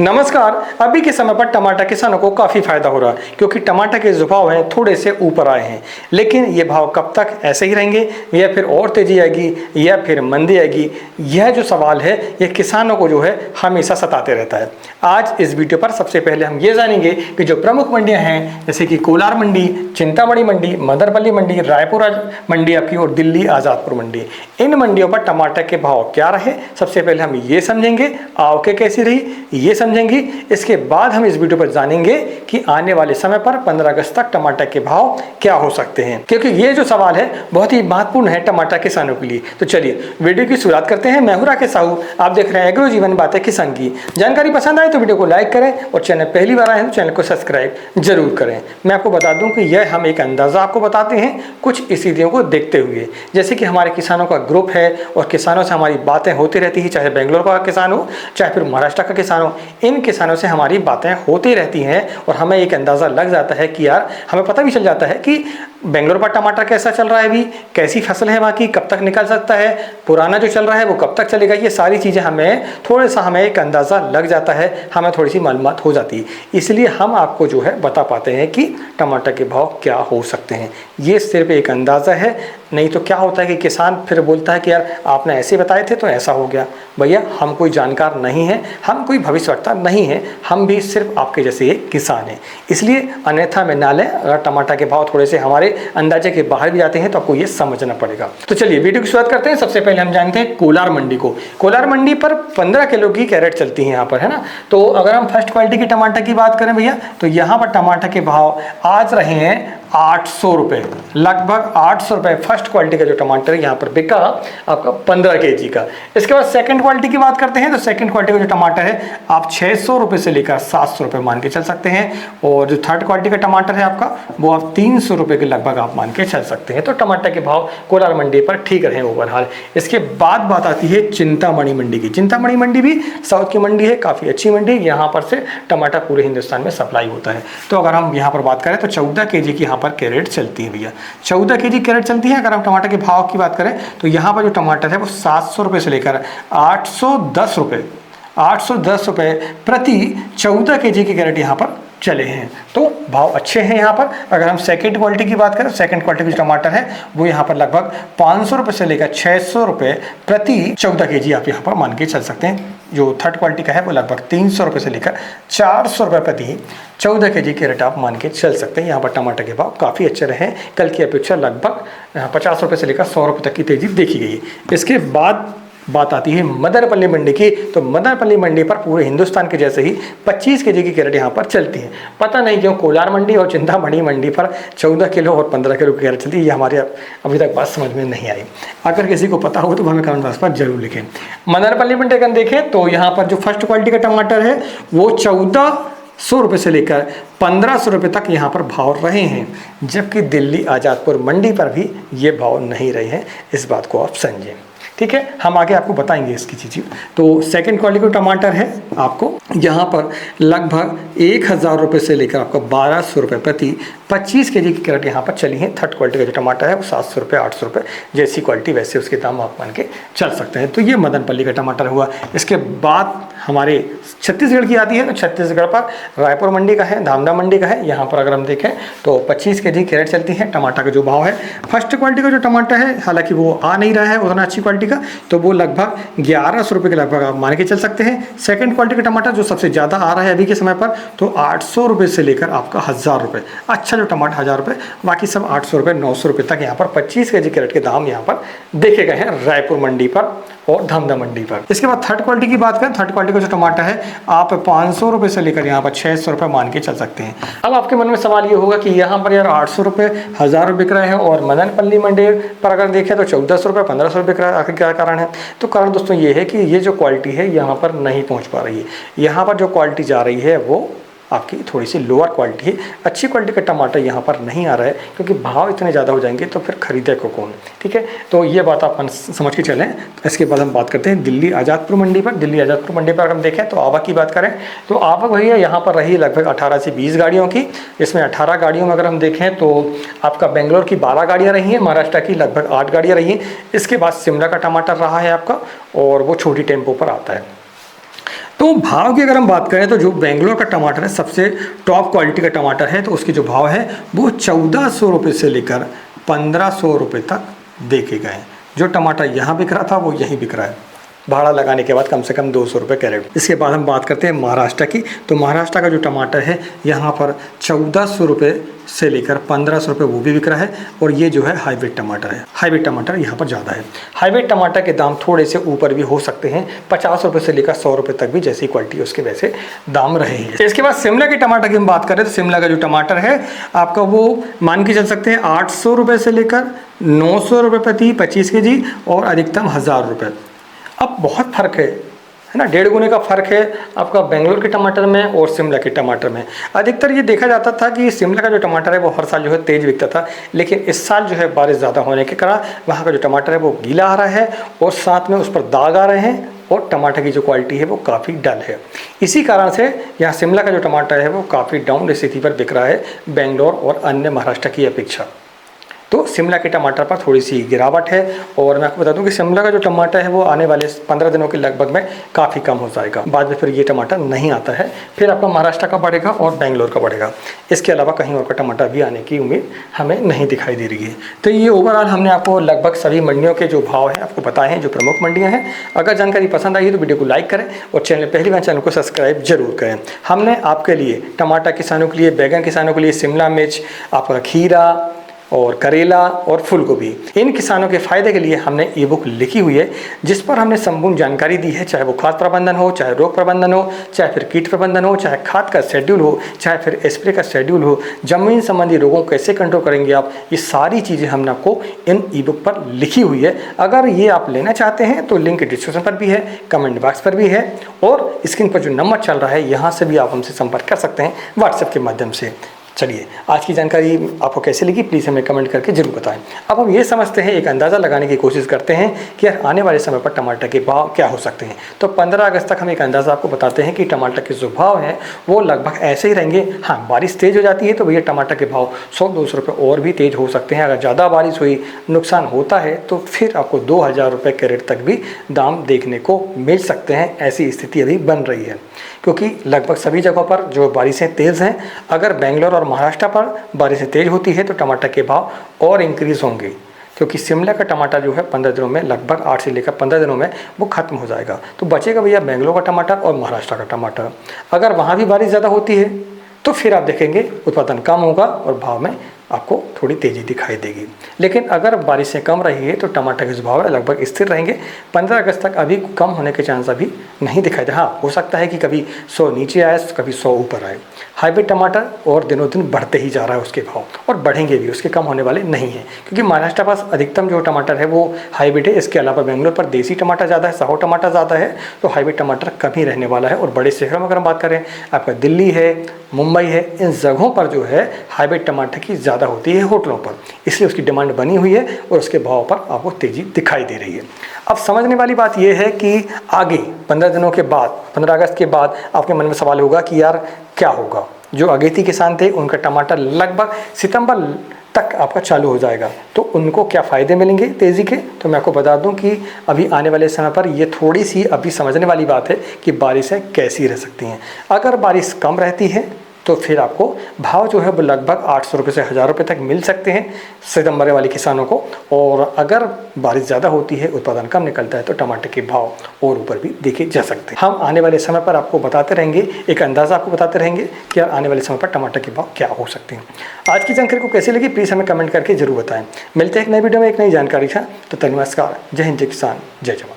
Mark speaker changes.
Speaker 1: नमस्कार। अभी के समय पर टमाटर किसानों को काफ़ी फायदा हो रहा है क्योंकि टमाटर के जो भाव हैं थोड़े से ऊपर आए हैं। लेकिन ये भाव कब तक ऐसे ही रहेंगे या फिर और तेजी आएगी या फिर मंदी आएगी, यह जो सवाल है ये किसानों को जो है हमेशा सताते रहता है। आज इस वीडियो पर सबसे पहले हम ये जानेंगे कि जो प्रमुख मंडियाँ हैं जैसे कि कोलार मंडी, चिंतामणि मंडी, मदरपल्ली मंडी, रायपुर मंडी आपकी और दिल्ली आज़ादपुर मंडी, इन मंडियों पर टमाटर के भाव क्या रहे सबसे पहले हम ये समझेंगे। आवक कैसी रही ये समझेंगे। इसके बाद हम इस वीडियो पर जानेंगे कि आने वाले समय पर 15 अगस्त तक टमाटर के भाव क्या हो सकते हैं, क्योंकि ये जो सवाल है बहुत ही महत्वपूर्ण है टमाटर किसानों के लिए। तो चलिए वीडियो की शुरुआत करते हैं। मैं हूं राकेश साहू, आप देख रहे हैं एग्रो जीवन बातें किसान की। जानकारी पसंद आए तो वीडियो को लाइक करें और चैनल पहली बार आए तो चैनल को सब्सक्राइब जरूर करें। मैं आपको बता दूं कि यह हम एक अंदाजा आपको बताते हैं कुछ स्थितियों को देखते हुए। जैसे कि हमारे किसानों का ग्रुप है और किसानों से हमारी बातें होती रहती है, चाहे बेंगलोर का किसान हो चाहे फिर महाराष्ट्र का किसान हो, इन किसानों से हमारी बातें होती रहती हैं और हमें एक अंदाज़ा लग जाता है कि यार हमें पता भी चल जाता है कि बेंगलोर पर टमाटर कैसा चल रहा है, अभी कैसी फसल है वहाँ की, कब तक निकल सकता है, पुराना जो चल रहा है वो कब तक चलेगा। ये सारी चीज़ें हमें थोड़ा सा हमें एक अंदाज़ा लग जाता है, हमें थोड़ी सी मालूमात हो जाती है। इसलिए हम आपको जो है बता पाते हैं कि टमाटर के भाव क्या हो सकते हैं। ये सिर्फ एक अंदाज़ा है, नहीं तो क्या होता है कि किसान फिर बोलता है कि यार आपने ऐसे बताए थे तो ऐसा हो गया। भैया हम कोई जानकार नहीं है, हम कोई भविष्यवक्ता नहीं है, हम भी सिर्फ आपके जैसे एक किसान हैं। इसलिए अन्यथा में ना लें। अगर टमाटर के भाव थोड़े से हमारे अंदाजे के बाहर भी जाते हैं तो आपको ये समझना पड़ेगा। तो चलिए वीडियो की शुरुआत करते हैं। सबसे पहले हम जानते हैं कोलार मंडी को। कोलार मंडी पर 15 किलो की कैरेट चलती है यहाँ पर, है ना। तो अगर हम फर्स्ट क्वालिटी की टमाटर की बात करें भैया तो यहाँ पर टमाटर के भाव आज रहे हैं 800 रुपये, लगभग 800 रुपये फर्स्ट क्वालिटी का जो टमाटर यहाँ पर बिका आपका 15 kg का। इसके बाद सेकंड क्वालिटी की बात करते हैं तो सेकंड क्वालिटी का जो टमाटर है आप 600 रुपये से लेकर 700 रुपये मान के चल सकते हैं। और जो थर्ड क्वालिटी का टमाटर है आपका वो आप 300 रुपये के लगभग आप मान के चल सकते हैं। तो टमाटर के भाव कोलार मंडी पर ठीक रहे ओवरऑल। इसके बाद बात आती है चिंतामणि मंडी की। चिंतामणि मंडी भी साउथ की मंडी है, काफ़ी अच्छी मंडी। यहाँ पर से टमाटर पूरे हिंदुस्तान में सप्लाई होता है। तो अगर हम यहाँ पर बात करें तो 14 kg की पर कैरेट चलती है भैया, 14 kg कैरेट चलती है। अगर हम टमाटर के भाव की बात करें तो यहाँ पर जो टमाटर है वो 700 रुपये से लेकर 810 रुपये प्रति 14 kg की कैरेट यहाँ पर चले हैं। तो भाव अच्छे हैं यहाँ पर। अगर हम सेकंड क्वालिटी की बात करें, सेकंड क्वालिटी की जो टमाटर है वो यहाँ पर लगभग 500 रुपये से लेकर 600 रुपये प्रति 14 kg आप यहाँ पर मान के चल सकते हैं। जो थर्ड क्वालिटी का है वो लगभग 300 रुपये से लेकर 400 रुपये प्रति 14 kg के रेट आप मान के चल सकते हैं। यहाँ पर टमाटर के भाव काफ़ी अच्छे रहे, कल की अपेक्षा लगभग 50 रुपये से लेकर 100 रुपये तक की तेज़ी देखी गई है। इसके बाद बात आती है मदरपल्ली मंडी की। तो मदरपल्ली मंडी पर पूरे हिंदुस्तान के जैसे ही 25 kg की कैरेट यहाँ पर चलती है। पता नहीं क्यों कोलार मंडी और चिंतामणि मंडी पर 14 किलो और 15 किलो की कैरेट चलती है, ये हमारे अभी तक बात समझ में नहीं आई। अगर किसी को पता हो तो हमें कमेंट बॉक्स पर जरूर लिखें। मदरपल्ली मंडी अगर देखें तो यहाँ पर जो फर्स्ट क्वालिटी का टमाटर है वो 1400 रुपये से लेकर 1500 रुपये तक यहाँ पर भाव रहे हैं, जबकि दिल्ली आज़ादपुर मंडी पर भी ये भाव नहीं रहे हैं। इस बात को आप समझें, ठीक है। हम आगे आपको बताएंगे इसकी चीज़ें। तो सेकंड क्वालिटी का टमाटर है आपको यहाँ पर लगभग 1000 रुपये से लेकर आपको 1200 रुपये प्रति 25 kg की कैरेट यहाँ पर चली है। थर्ड क्वालिटी का जो टमाटर है वो 700 रुपये 800 रुपये, जैसी क्वालिटी वैसे उसके दाम आप मान के चल सकते हैं। तो ये मदनपल्ली का टमाटर हुआ। इसके बाद हमारे छत्तीसगढ़ की आती है तो छत्तीसगढ़ पर रायपुर मंडी का है, धामदा मंडी का है। यहाँ पर अगर हम देखें तो 25 kg कैरेट चलती है। टमाटर का जो भाव है फर्स्ट क्वालिटी का जो टमाटर है, हालांकि वो आ नहीं रहा है उतना अच्छी क्वालिटी का, तो वो लगभग 1100 रुपये के लगभग आप मान के चल सकते हैं। सेकंड क्वालिटी का टमाटर जो सबसे ज़्यादा आ रहा है अभी के समय पर तो 800 रुपये से लेकर आपका 1000 रुपये, अच्छा जो टमाटर 1000 रुपये, बाकी सब 800 रुपये 900 रुपये तक यहाँ पर 25 kg कैरेट के दाम यहाँ पर देखे गए हैं रायपुर मंडी पर और धामदा मंडी पर। इसके बाद थर्ड क्वालिटी की बात करें, थर्ड क्वालिटी का जो टमाटर है आप 500 रुपये से लेकर यहाँ पर 600 रुपये मान के चल सकते हैं। अब आपके मन में सवाल ये होगा कि यहाँ पर यार 800 रुपये 1000 रुपये बिक रहे हैं और मदनपल्ली मंडी पर अगर देखें तो 1400 रुपये 1500 रुपये बिक रहा है, आखिर क्या कारण है? तो कारण दोस्तों ये है कि ये जो क्वालिटी है यहाँ पर नहीं पहुँच पा रही है। यहाँ पर जो क्वालिटी जा रही है वो आपकी थोड़ी सी लोअर क्वालिटी है। अच्छी क्वालिटी का टमाटर यहाँ पर नहीं आ रहा है क्योंकि भाव इतने ज़्यादा हो जाएंगे तो फिर खरीदे को कौन, ठीक है। तो ये बात आप समझ के चलें। इसके बाद हम बात करते हैं दिल्ली आज़ादपुर मंडी पर। दिल्ली आज़ादपुर मंडी पर अगर हम देखें तो आवक की बात करें तो आवक भैया यहाँ पर रही लगभग 18 से 20 गाड़ियों की। इसमें 18 गाड़ियों में अगर हम देखें तो आपका बेंगलोर की 12 गाड़ियाँ रही हैं, महाराष्ट्र की लगभग 8 गाड़ियाँ रही हैं। इसके बाद शिमला का टमाटर रहा है आपका और वो छोटी टेम्पो पर आता है। तो भाव की अगर हम बात करें तो जो बेंगलोर का टमाटर है सबसे टॉप क्वालिटी का टमाटर है, तो उसके जो भाव है वो 1400 रुपये से लेकर 1500 रुपये तक देखे गए हैं। जो टमाटर यहाँ बिक रहा था वो यहीं बिक रहा है, भाड़ा लगाने के बाद कम से कम 200 रुपये कैरेट। इसके बाद हम बात करते हैं महाराष्ट्र की। तो महाराष्ट्र का जो टमाटर है यहाँ पर 1400 रुपये से लेकर 1500 रुपये वो भी बिक रहा है, और ये जो है हाईब्रिड टमाटर है। हाईब्रिड टमाटर यहाँ पर ज़्यादा है। हाईब्रिड टमाटर के दाम थोड़े से ऊपर भी हो सकते हैं, 50 रुपये से लेकर 100 रुपये तक भी, जैसी क्वालिटी है उसके वैसे दाम रहे हैं। इसके बाद शिमला के टमाटर की हम बात करें तो शिमला का जो टमाटर है आपका वो मान के चल सकते हैं 800 रुपये से लेकर 900 रुपये प्रति 25 kg और अधिकतम 1000 रुपये। अब बहुत फ़र्क है ना, 1.5 गुने का फ़र्क है आपका बेंगलोर के टमाटर में और शिमला के टमाटर में। अधिकतर ये देखा जाता था कि शिमला का जो टमाटर है वो हर साल जो है तेज़ बिकता था, लेकिन इस साल जो है बारिश ज़्यादा होने के कारण वहाँ का जो टमाटर है वो गीला आ रहा है और साथ में उस पर दाग आ रहे हैं, और टमाटर की जो क्वालिटी है वो काफ़ी डल है। इसी कारण से यहाँ शिमला का जो टमाटर है वो काफ़ी डाउन स्थिति पर बिक रहा है बेंगलोर और अन्य महाराष्ट्र की अपेक्षा। तो शिमला के टमाटर पर थोड़ी सी गिरावट है, और मैं आपको बता दूं कि शिमला का जो टमाटर है वो आने वाले 15 दिनों के लगभग में काफ़ी कम हो जाएगा। बाद में फिर ये टमाटर नहीं आता है, फिर आपका महाराष्ट्र का बढ़ेगा और बेंगलोर का बढ़ेगा। इसके अलावा कहीं और का टमाटर भी आने की उम्मीद हमें नहीं दिखाई दे रही है। तो ये ओवरऑल हमने आपको लगभग सभी मंडियों के जो भाव हैं आपको बताए हैं, जो प्रमुख मंडियाँ हैं। अगर जानकारी पसंद आई है तो वीडियो को लाइक करें और पहली बार चैनल को सब्सक्राइब जरूर करें। हमने आपके लिए टमाटर किसानों के लिए, बैगन किसानों के लिए, शिमला मिर्च, आपका खीरा और करेला और फूलगोभी, इन किसानों के फ़ायदे के लिए हमने ई बुक लिखी हुई है, जिस पर हमने संपूर्ण जानकारी दी है, चाहे वो खाद प्रबंधन हो, चाहे रोग प्रबंधन हो, चाहे फिर कीट प्रबंधन हो, चाहे खाद का शेड्यूल हो, चाहे फिर स्प्रे का शेड्यूल हो, जमीन संबंधी रोगों को कैसे कंट्रोल करेंगे आप, ये सारी चीज़ें हमने आपको इन ई बुक पर लिखी हुई है। अगर ये आप लेना चाहते हैं तो लिंक डिस्क्रिप्शन पर भी है, कमेंट बॉक्स पर भी है, और स्क्रीन पर जो नंबर चल रहा है यहाँ से भी आप हमसे संपर्क कर सकते हैं व्हाट्सएप के माध्यम से। चलिए, आज की जानकारी आपको कैसी लगी प्लीज़ हमें कमेंट करके जरूर बताएं। अब हम ये समझते हैं, एक अंदाज़ा लगाने की कोशिश करते हैं कि यार आने वाले समय पर टमाटर के भाव क्या हो सकते हैं। तो 15 अगस्त तक हम एक अंदाज़ा आपको बताते हैं कि टमाटर के जो भाव हैं वो लगभग ऐसे ही रहेंगे। हाँ, बारिश तेज़ हो जाती है तो भैया टमाटर के भाव 100-200 रुपये और भी तेज़ हो सकते हैं। अगर ज़्यादा बारिश हुई, नुकसान होता है तो फिर आपको 2000 रुपये कैरेट तक भी दाम देखने को मिल सकते हैं। ऐसी स्थिति अभी बन रही है, क्योंकि लगभग सभी जगहों पर जो बारिशें तेज़ हैं। अगर बेंगलोर और महाराष्ट्र पर बारिशें तेज़ होती है तो टमाटर के भाव और इंक्रीज़ होंगे, क्योंकि शिमला का टमाटर जो है 15 दिनों में, लगभग 8 से लेकर 15 दिनों में वो खत्म हो जाएगा। तो बचेगा भैया बेंगलोर का टमाटर और महाराष्ट्र का टमाटर। अगर वहाँ भी बारिश ज़्यादा होती है तो फिर आप देखेंगे उत्पादन कम होगा और भाव में आपको थोड़ी तेज़ी दिखाई देगी। लेकिन अगर बारिशें कम रही है तो टमाटर के जो भाव है लगभग स्थिर रहेंगे। 15 अगस्त तक अभी कम होने के चांस अभी नहीं दिखाई दे। हाँ, हो सकता है कि कभी 100 नीचे आए, कभी 100 ऊपर आए। हाइब्रिड टमाटर और दिनों दिन बढ़ते ही जा रहा है उसके भाव, और बढ़ेंगे भी, उसके कम होने वाले नहीं हैं, क्योंकि महाराष्ट्र पास अधिकतम जो टमाटर है वो हाइब्रिड है। इसके अलावा बेंगलोर पर देसी टमाटर ज़्यादा है, साहो टमाटर ज़्यादा है, तो हाइब्रिड टमाटर कम ही रहने वाला है। और बड़े शहरों में अगर हम बात करें, आपका दिल्ली है, मुंबई है, इन जगहों पर जो है हाइब्रिड टमाटर की ज़्यादा होती है होटलों पर, इसलिए उसकी डिमांड बनी हुई है और उसके भाव पर आपको तेज़ी दिखाई दे रही है। अब समझने वाली बात यह है कि आगे 15 दिनों के बाद, 15 अगस्त के बाद आपके मन में सवाल होगा कि यार क्या होगा। जो अगेती किसान थे उनका टमाटर लगभग सितंबर तक आपका चालू हो जाएगा, तो उनको क्या फ़ायदे मिलेंगे तेज़ी के। तो मैं आपको बता दूं कि अभी आने वाले समय पर ये थोड़ी सी अभी समझने वाली बात है कि बारिशें कैसी रह सकती हैं। अगर बारिश कम रहती है तो फिर आपको भाव जो है वो लगभग 800 रुपये से 1000 रुपये तक मिल सकते हैं सितंबर वाले किसानों को। और अगर बारिश ज़्यादा होती है, उत्पादन कम निकलता है, तो टमाटर के भाव और ऊपर भी देखे जा सकते हैं। हम आने वाले समय पर आपको बताते रहेंगे, एक अंदाज़ा आपको बताते रहेंगे कि आने वाले समय पर टमाटर के भाव क्या हो सकते हैं। आज की जानकारी को कैसी लगी प्लीज़ हमें कमेंट करके जरूर बताएं। मिलते हैं एक नई वीडियो में एक नई जानकारी का। तो नमस्कार, जय हिंद, जय किसान, जय जवान।